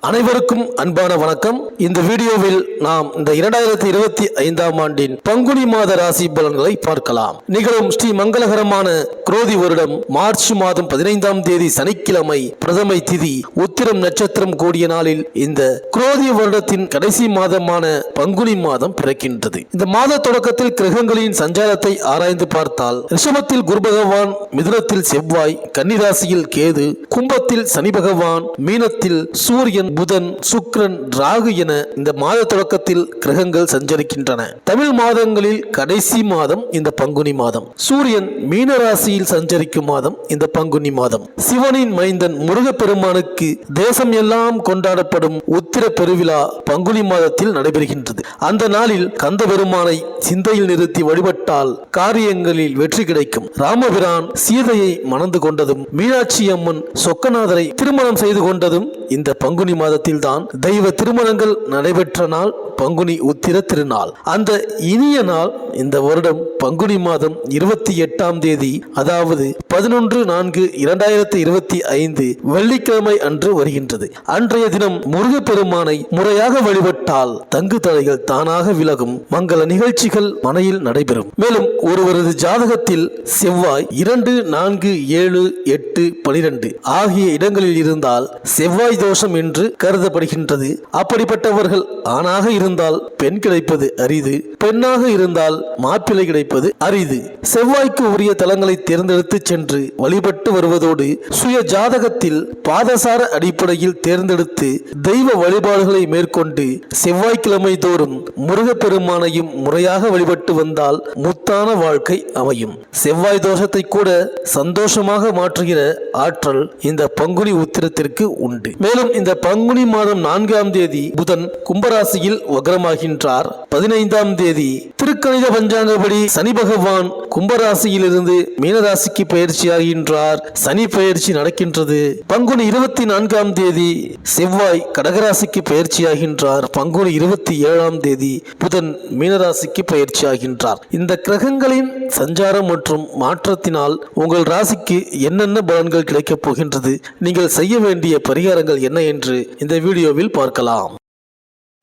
அனைவருக்கும் அன்பான வணக்கம். இந்த வீடியோவில் நாம் இந்த 2025ஆம் ஆண்டின் பங்குனி மாத ராசி பலன்களை பார்க்கலாம். நிகழும் ஸ்ரீ மங்களகரமான குரோதி வருடம் மார்ச் மாதம் 15ஆம் தேதி சனிக்கிழமை பிரதமை திதி உத்திரம் நட்சத்திரம் கூடிய நாளில் இந்த குரோதி வருடத்தின் கடைசி மாதமான பங்குனி மாதம் பிறக்கின்றது. இந்த மாத தொடக்கத்தில் கிரகங்களின் சஞ்சாரத்தை ஆராய்ந்து பார்த்தால் ரிஷபத்தில் குரு பகவான், மிதுனத்தில் செவ்வாய், கன்னிராசியில் கேது, கும்பத்தில் சனி பகவான், மீனத்தில் சூரியன், புதன், சுக்கிரன், ராகு என இந்த மாத தொடக்கத்தில் கிரகங்கள் சஞ்சரிக்கின்றன. தமிழ் மாதங்களில் கடைசி மாதம் இந்த பங்குனி மாதம். சூரியன் மீன ராசியில் சஞ்சரிக்கும் மாதம் இந்த பங்குனி மாதம். சிவனின் மைந்தன் முருகப்பெருமானுக்கு தேசம் எல்லாம் கொண்டாடப்படும் உத்திர பெருவிழா பங்குனி மாதத்தில் நடைபெறுகின்றது. அந்த நாளில் கந்த பெருமானை சிந்தையில் நிறுத்தி வழிபட்டால் காரியங்களில் வெற்றி கிடைக்கும். ராமபிரான் சீதையை மணந்து கொண்டதும், மீனாட்சி அம்மன் சொக்கநாதரை திருமணம் செய்து கொண்டதும் இந்த பங்குனி மாதத்தில் தான். தெய்வ திருமணங்கள் நடைபெற்ற நாள் பங்குனி உத்திர திருநாள். அந்த இனிய நாள் இந்த வருடம் பங்குனி மாதம் 28ஆம் தேதி, அதாவது 11/4/2025 வெள்ளிக்கிழமை அன்று வருகின்றது. அன்றைய தினம் முருகப்பெருமானை முறையாக வழிபட்டால் தங்கு தடைகள் தானாக விலகும், மங்கள நிகழ்ச்சிகள் மனையில் நடைபெறும். மேலும் ஒருவரது ஜாதகத்தில் செவ்வாய் 2, 4, 7, 8, 12 ஆகிய இடங்களில் இருந்தால் செவ்வாய் தோஷம் என்று கருதப்படுகின்றது. அப்படிப்பட்டவர்கள் ஆணாக இருந்தால் பெண் கிடைப்பது அரிது, பெண்ணாக இருந்தால் மாப்பிள்ளை கிடைப்பது அரிது. செவ்வாய்க்கு உரிய தலங்களை தேர்ந்தெடுத்து சென்று வழிபட்டு வருவதோடு சுய ஜாதகத்தில் பாதசார அடிப்படையில் தேர்ந்தெடுத்து தெய்வ வழிபாடுகளை மேற்கொண்டு செவ்வாய்க்கிழமை தோறும் முருகப்பெருமானையும் முறையாக வழிபட்டு வந்தால் முத்தான வாழ்க்கை அமையும். செவ்வாய் தோஷத்தை கூட சந்தோஷமாக மாற்றுகிற ஆற்றல் இந்த பங்குனி உத்திரத்திற்கு உண்டு. மேலும் இந்த பங்குனி மாதம் 4ஆம் தேதி புதன் கும்பராசியில் வக்ரமாகின்றார். 15ஆம் தேதி திருக்கணித பஞ்சாங்கப்படி சனி பகவான் கும்பராசியிலிருந்து மீனராசிக்கு பயிற்சியாகின்றார். சனி பயிற்சி நடக்கின்றது. பங்குனி 24ஆம் தேதி செவ்வாய் கடகராசிக்கு பயிற்சியாகின்றார். பங்குனி 27ஆம் தேதி புதன் மீனராசிக்கு பயிற்சியாகின்றார். இந்த கிரகங்களின் சஞ்சாரம் மற்றும் மாற்றத்தினால் உங்கள் ராசிக்கு என்னென்ன பலன்கள் கிடைக்கப் போகின்றது, நீங்கள் செய்ய வேண்டிய பரிகாரங்கள் என்ன என்று இந்த வீடியோவில் பார்க்கலாம்.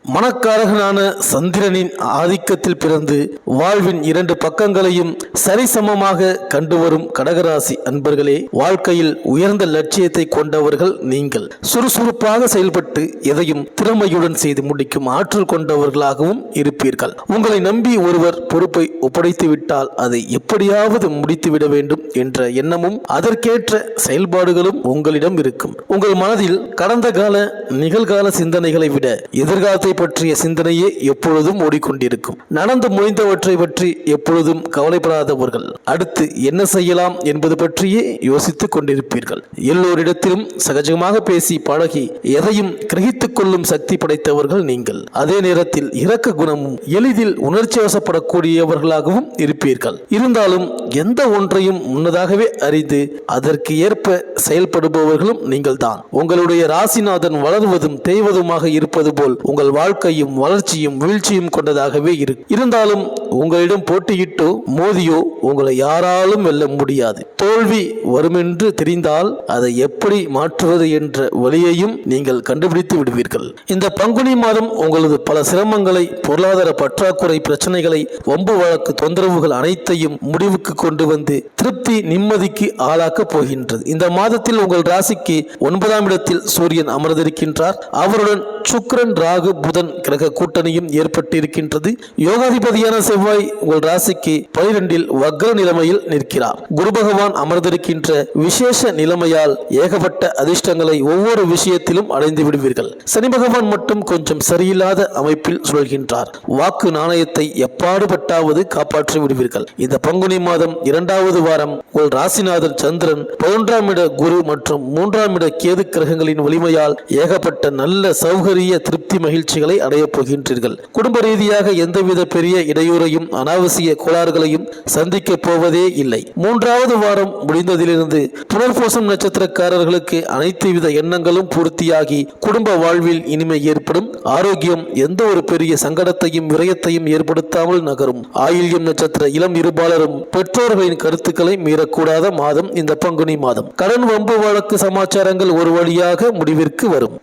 மனக்காரகனான சந்திரனின் ஆதிக்கத்தில் பிறந்து வாழ்வின் 2 பக்கங்களையும் சரிசமமாக கண்டு வரும் கடகராசி அன்பர்களே, வாழ்க்கையில் உயர்ந்த லட்சியத்தை கொண்டவர்கள் நீங்கள். சுறுசுறுப்பாக செயல்பட்டு எதையும் திறமையுடன் செய்து முடிக்கும் ஆற்றல் கொண்டவர்களாகவும் இருப்பீர்கள். உங்களை நம்பி ஒருவர் பொறுப்பை ஒப்படைத்து விட்டால் அதை எப்படியாவது முடித்துவிட வேண்டும் என்ற எண்ணமும் அதற்கேற்ற செயல்பாடுகளும் உங்களிடம் இருக்கும். உங்கள் மனதில் கடந்த கால நிகழ்கால சிந்தனைகளை விட எதிர்காலத்தை பற்றிய சிந்தனையே எப்பொழுதும் ஓடிக்கொண்டிருக்கும். நடந்து முடிந்தவற்றை பற்றி எப்பொழுதும் கவலைப்படாதவர்கள் அடுத்து என்ன செய்யலாம் என்பது பற்றியே யோசித்துக் கொண்டிருப்பீர்கள். எல்லோரிடத்திலும் சகஜமாக பேசி பழகி எதையும் கிரகித்துக் கொள்ளும் சக்தி படைத்தவர்கள் நீங்கள். அதே நேரத்தில் இரக்க குணமும் எளிதில் உணர்ச்சி வசப்படக்கூடியவர்களாகவும் இருப்பீர்கள். இருந்தாலும் எந்த ஒன்றையும் முன்னதாகவே அறிந்து அதற்கு ஏற்ப செயல்படுபவர்களும் நீங்கள் தான். உங்களுடைய ராசிநாதன் வளர்வதும் தேய்வதுமாக இருப்பது போல் உங்கள் வாழ்க்கையும் வளர்ச்சியும் வீழ்ச்சியும் கொண்டதாகவே இருந்தாலும் உங்களிடம் போட்டியிட்டோ மோதியோ உங்களை யாராலும் வெல்ல முடியாது. தோல்வி வருமென்று தெரிந்தால் அதை எப்படி மாற்றுவது என்ற வழியையும் நீங்கள் கண்டுபிடித்து விடுவீர்கள். இந்த பங்குனி மாதம் உங்களது பல சிரமங்களை, பொருளாதார பற்றாக்குறை பிரச்சனைகளை, வம்பு வழக்கு தொந்தரவுகள் அனைத்தையும் முடிவுக்கு கொண்டு வந்து திருப்தி நிம்மதிக்கு ஆளாக்கப் போகின்றது. இந்த மாதத்தில் உங்கள் ராசிக்கு 9ஆம் இடத்தில் சூரியன் அமர்ந்திருக்கின்றார். அவருடன் சுக்கிரன், ராகு, புதன் கிரக கூட்டணியும் ஏற்பட்டிருக்கின்றது. யோகாதிபதியான செவ்வாய் உங்கள் ராசிக்கு 12இல் வக்ர நிலைமையில் நிற்கிறார். குரு பகவான் அமர்ந்திருக்கின்ற விசேஷ நிலைமையால் ஏகப்பட்ட அதிர்ஷ்டங்களை ஒவ்வொரு விஷயத்திலும் அடைந்து விடுவீர்கள். சனி பகவான் மட்டும் கொஞ்சம் சரியில்லாத அமைப்பில் சுழல்கின்றார். வாக்கு நாணயத்தை எப்பாடுபட்டாவது காப்பாற்றி விடுவீர்கள். இந்த பங்குனி மாதம் 2வது வாரம் உங்கள் ராசிநாதன் சந்திரன் 11ஆம் இட குரு மற்றும் 3ஆம் இட கேது கிரகங்களின் வலிமையால் ஏகப்பட்ட நல்ல சௌகரிய திருப்தி மகிழ்ச்சிகள் வெற்றிகளை அடையப் போகின்றீர்கள். குடும்ப ரீதியாக எந்தவித பெரிய இடையூறையும் அனாவசிய கோளாறுகளையும் சந்திக்கப் போவதே இல்லை. 3வது வாரம் முடிந்ததிலிருந்து புனர்பூசம் நட்சத்திரக்காரர்களுக்கு அனைத்து வித எண்ணங்களும் பூர்த்தியாகி குடும்ப வாழ்வில் இனிமை ஏற்படும். ஆரோக்கியம் எந்த ஒரு பெரிய சங்கடத்தையும் விரயத்தையும் ஏற்படுத்தாமல் நகரும். ஆயில்யம் நட்சத்திர இளம் இருபாலரும் பெற்றோர்களின் கருத்துக்களை மீறக்கூடாத மாதம் இந்த பங்குனி மாதம். கடன் வம்பு வழக்கு சமாச்சாரங்கள் ஒரு வழியாக முடிவிற்கு வரும்.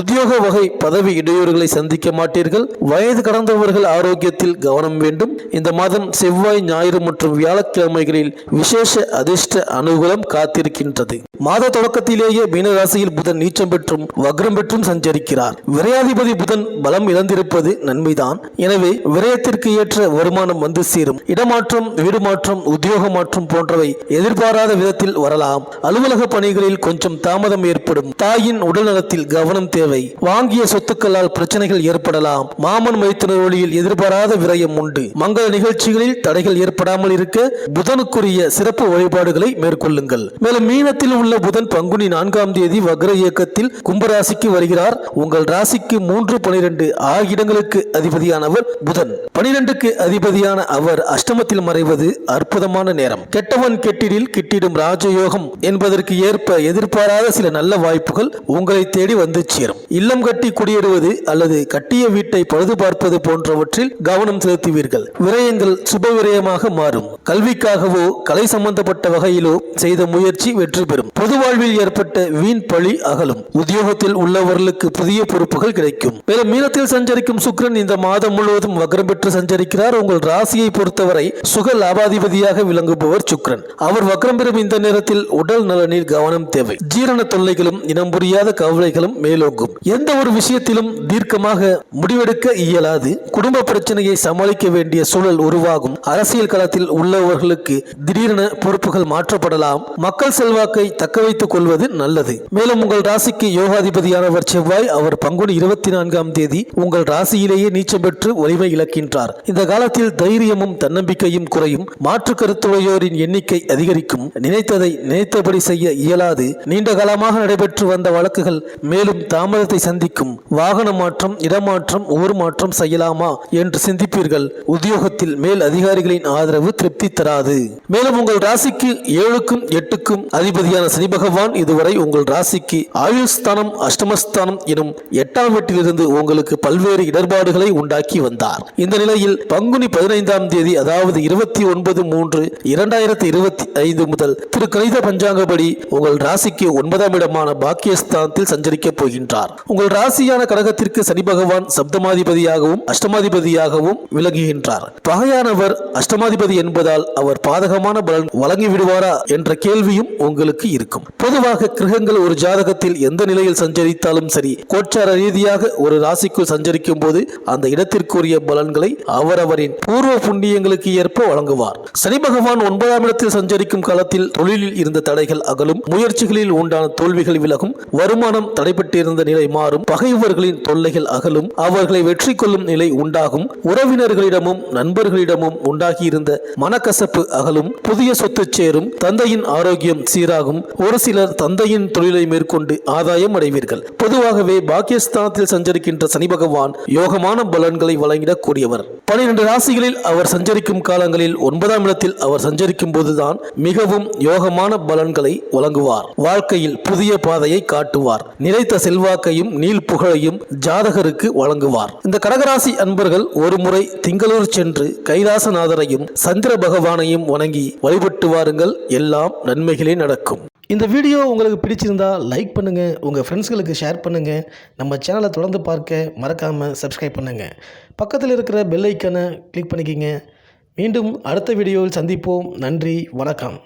உத்தியோக வகை பதவி இடையூறுகளை சந்திக்க மாட்டீர்கள். வயது கடந்தவர்கள் ஆரோக்கியத்தில் கவனம் வேண்டும். இந்த மாதம் செவ்வாய், ஞாயிறு மற்றும் வியாழக்கிழமைகளில் விசேஷ அதிர்ஷ்ட அனுகூலம் காத்திருக்கின்றது. மாத தொடக்கத்திலேயே மீனராசியில் புதன் நீச்சம் பெற்றும் வக்ரம் பெற்றும் சஞ்சரிக்கிறார். விரையாதிபதி புதன் பலம் இழந்திருப்பது நன்மைதான். எனவே விரயத்திற்கு ஏற்ற வருமானம் வந்து சேரும். இடமாற்றம், வீடு மாற்றம், உத்தியோக மாற்றம் போன்றவை எதிர்பாராத விதத்தில் வரலாம். அலுவலக பணிகளில் கொஞ்சம் தாமதம் ஏற்படும். தாயின் உடல் நலத்தில் கவனம் தேவை. வாங்கிய சொத்துக்களால் பிரச்சனைகள் ஏற்படலாம். மாமன் மைத்துனர் வழியில் எதிர்பாராத விரயம் உண்டு. மங்கள நிகழ்ச்சிகளில் தடைகள் ஏற்படாமல் இருக்க புதனுக்குரிய சிறப்பு வழிபாடுகளை மேற்கொள்ளுங்கள். மேலும் மீனத்தில் உள்ள புதன் பங்குனி 4ஆம் தேதி வக்ர இயக்கத்தில் கும்பராசிக்கு வருகிறார். உங்கள் ராசிக்கு 3, 12 ஆகிய இடங்களுக்கு அதிபதியானவர் புதன். 12க்கு அதிபதியான அவர் அஷ்டமத்தில் மறைவது அற்புதமான நேரம். கெட்டவன் கெட்டிடில் கிட்டிடும் ராஜயோகம் என்பதற்கு ஏற்ப எதிர்பாராத சில நல்ல வாய்ப்புகள் உங்களை தேடி வந்து சேரும். இல்லம் கட்டி குடியேறுவது அல்லது கட்டிய வீட்டை பழுது பார்ப்பது போன்றவற்றில் கவனம் செலுத்துவீர்கள். விரயங்கள் சுப விரயமாக மாறும். கல்விக்காகவோ கலை சம்பந்தப்பட்ட வகையிலோ செய்த முயற்சி வெற்றி பெறும். பொது வாழ்வில் ஏற்பட்ட வீண் பழி அகலும். உத்தியோகத்தில் உள்ளவர்களுக்கு புதிய பொறுப்புகள் கிடைக்கும். மேலும் மீனத்தில் சஞ்சரிக்கும் சுக்கிரன் இந்த மாதம் முழுவதும் வக்ரம் பெற்று சஞ்சரிக்கிறார். உங்கள் ராசியை பொறுத்தவரை சுக லாபாதிபதியாக விளங்குபவர் சுக்கிரன். அவர் வக்ரம் பெறும் இந்த நேரத்தில் உடல் நலனில் கவனம் தேவை. ஜீரண தொல்லைகளும் இனம் புரியாத கவலைகளும் மேலோங்கும். எந்த ஒரு விஷயத்திலும் தீர்க்கமாக முடிவெடுக்க இயலாது. குடும்ப பிரச்சனையை சமாளிக்க வேண்டிய சூழல் உருவாகும். அரசியல் களத்தில் உள்ளவர்களுக்கு திடீரென பொறுப்புகள் மாற்றப்படலாம். மக்கள் செல்வாக்கை தக்க வைத்துக் கொள்வது நல்லது. மேலும் உங்கள் ராசிக்கு யோகாதிபதியானவர் செவ்வாய். அவர் பங்குனி 24ஆம் தேதி உங்கள் ராசியிலேயே நீச்சம் பெற்று வலிமை இழக்கின்றார். இந்த காலத்தில் தைரியமும் தன்னம்பிக்கையும் குறையும். மாற்று கருத்துடையோரின் எண்ணிக்கை அதிகரிக்கும். நினைத்ததை நினைத்தபடி செய்ய இயலாது. நீண்ட காலமாக நடைபெற்று வந்த வழக்குகள் மேலும் தாமதத்தை சந்திக்கும். வாகன மாற்றம், இடமாற்றம், ஊர் மாற்றம் செய்யலாமா என்று சிந்திப்பீர்கள். உத்தியோகத்தில் மேல் அதிகாரிகளின் ஆதரவு திருப்தி தராது. மேலும் உங்கள் ராசிக்கு 7க்கும் 8க்கும் அதிபதியான சனி பகவான் இதுவரை உங்கள் ராசிக்கு ஆயுள் ஸ்தானம், அஷ்டமஸ்தானம் எனும் 8ஆம் வீட்டிலிருந்து உங்களுக்கு பல்வேறு இடர்பாடுகளை உண்டாக்கி வந்தார். இந்த நிலையில் பங்குனி 15ஆம் தேதி அதாவது 29/3/2025 முதல் திரு கணித பஞ்சாங்கப்படி உங்கள் ராசிக்கு 9ஆம் இடமான பாக்கியஸ்தானத்தில் சஞ்சரிக்கப் போகின்றார். உங்கள் ராசியான கடகத்திற்கு சனி பகவான் சப்தமாதிபதியாகவும் அஷ்டமாதிபதியாகவும் விளங்குகின்றார். பகையானவர் அஷ்டமாதிபதி என்பதால் அவர் பாதகமான பலன் வழங்கி விடுவாரா என்ற கேள்வியும் உங்களுக்கு இருக்கும். பொதுவாக கிரகங்கள் ஒரு ஜாதகத்தில் எந்த நிலையில் சஞ்சரித்தாலும் சரி, கோச்சார ரீதியாக ஒரு ராசிக்குள் சஞ்சரிக்கும் போது அந்த இடத்திற்குரிய பலன்களை அவரவரின் பூர்வ புண்ணியங்களுக்கு ஏற்ப வழங்குவார். சனி பகவான் 9ஆம் இடத்தில் சஞ்சரிக்கும் காலத்தில் தொழிலில் இருந்த தடைகள் அகலும். முயற்சிகளில் உண்டான தோல்விகள் விலகும். வருமானம் தடைபட்டிருந்த நிலை மாறும். பகைவர்களின் தொல்லைகள் அகலும். அவர்களை வெற்றி கொள்ளும் நிலை உண்டாகும். உறவினர்களிடமும் நண்பர்களிடமும் உண்டாகியிருந்த மனக்கசப்பு அகலும். புதிய சொத்து சேரும். தந்தையின் ஆரோக்கியம் சீராகும். ஒரு சிலர் தந்தையின் தொழிலை மேற்கொண்டு ஆதாயம் அடைவீர்கள். பொதுவாகவே பாக்கியஸ்தானத்தில் சஞ்சரிக்கின்ற சனி பகவான் யோகமான பலன்களை வழங்கிடக் கூடியவர். 12 ராசிகளில் அவர் சஞ்சரிக்கும் காலங்களில் 9ஆம் இடத்தில் அவர் சஞ்சரிக்கும் போதுதான் மிகவும் யோகமான பலன்களை வழங்குவார். வாழ்க்கையில் புதிய பாதையை காட்டுவார். நிலைத்த செல்வாக்கையும் நீள் புகழையும் ஜாதகருக்கு வழங்குவார். இந்த கடகராசி அன்பர்கள் ஒரு முறை திங்களூர் சென்று கைலாசநாதரையும் சந்திர பகவானையும் வணங்கி வழிபட்டு வாருங்கள். எல்லாம் நன்மைகளே நடக்கும். இந்த வீடியோ உங்களுக்கு பிடிச்சிருந்தா லைக் பண்ணுங்கள், உங்கள் ஃப்ரெண்ட்ஸ்களுக்கு ஷேர் பண்ணுங்கள். நம்ம சேனலை தொடர்ந்து பார்க்க மறக்காமல் சப்ஸ்கிரைப் பண்ணுங்கள். பக்கத்தில் இருக்கிற பெல் ஐக்கனை கிளிக் பண்ணிக்கிங்க. மீண்டும் அடுத்த வீடியோவில் சந்திப்போம். நன்றி, வணக்கம்.